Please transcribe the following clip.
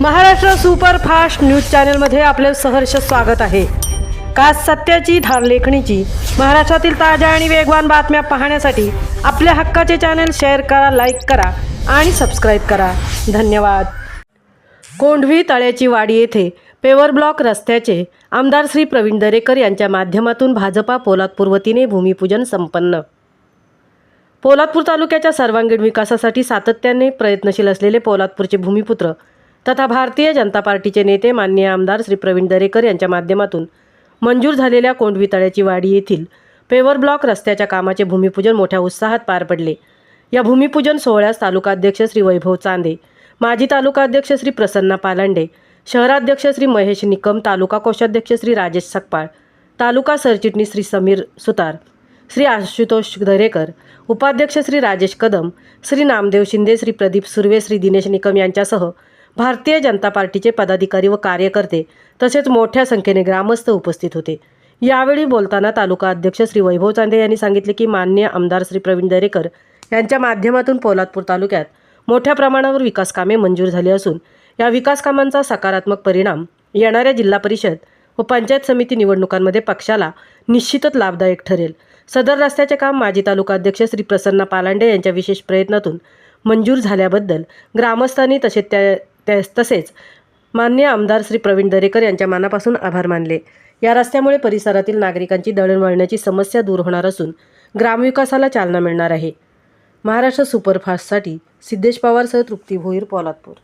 Maharashtra superfast news चॅनलमध्ये आपले सहर्ष स्वागत आहे। खास सत्याची धार लेखणीची महाराष्ट्रातील ताज्या आणि वेगवान बातम्या पाहण्यासाठी आपल्या हक्काचे चॅनल शेअर करा, लाईक करा आणि सबस्क्राईब करा। धन्यवाद। कोंढवी तळ्याची वाडी येथे पेवर ब्लॉक रस्त्याचे आमदार श्री प्रवीण दरेकर यांच्या माध्यमातून भाजपा पोलादपूर वतीने भूमिपूजन संपन्न। पोलादपूर तालुक्याच्या सर्वांगीण विकासासाठी सातत्याने प्रयत्नशील असलेले पोलादपूरचे भूमिपुत्र तथा भारतीय जनता पार्टीचे नेते माननीय आमदार श्री प्रवीण दरेकर यांच्या माध्यमातून मंजूर झालेल्या कोंढवी तळ्याची वाडी येथील पेवर ब्लॉक रस्त्याच्या कामाचे भूमिपूजन मोठ्या उत्साहात पार पडले। या भूमिपूजन सोहळ्यास तालुकाध्यक्ष श्री वैभव चांदे, माजी तालुकाध्यक्ष श्री प्रसन्ना पालांडे, शहराध्यक्ष श्री महेश निकम, तालुका कोषाध्यक्ष श्री राजेश सकपाळ, तालुका सरचिटणीस श्री समीर सुतार, श्री आशुतोष दरेकर, उपाध्यक्ष श्री राजेश कदम, श्री नामदेव शिंदे, श्री प्रदीप सुर्वे, श्री दिनेश निकम यांच्यासह भारतीय जनता पार्टीचे पदाधिकारी व कार्यकर्ते तसेच मोठ्या संख्येने ग्रामस्थ उपस्थित होते। यावेळी बोलताना तालुका अध्यक्ष श्री वैभव चांदे यांनी सांगितले की माननीय आमदार श्री प्रवीण दरेकर यांच्या माध्यमातून पोलादपूर तालुक्यात मोठ्या प्रमाणावर विकास कामे मंजूर झाली असून या विकास कामांचा सकारात्मक परिणाम येणाऱ्या जिल्हा परिषद व पंचायत समिती निवडणुकांमध्ये पक्षाला निश्चितच लाभदायक ठरेल। सदर रस्त्याचे काम माजी तालुका अध्यक्ष श्री प्रसन्ना पालांडे यांच्या विशेष प्रयत्नातून मंजूर झाल्याबद्दल ग्रामस्थांनी तसेच माननीय आमदार श्री प्रवीण दरेकर यांच्या मनापासून आभार मानले। या रस्त्यामुळे परिसरातील नागरिकांची दळणवळणाची समस्या दूर होणार असून ग्रामविकासाला चालना मिळणार आहे। महाराष्ट्र सुपरफास्टसाठी सिद्धेश पवारसह तृप्ती भोईर, पोलादपूर।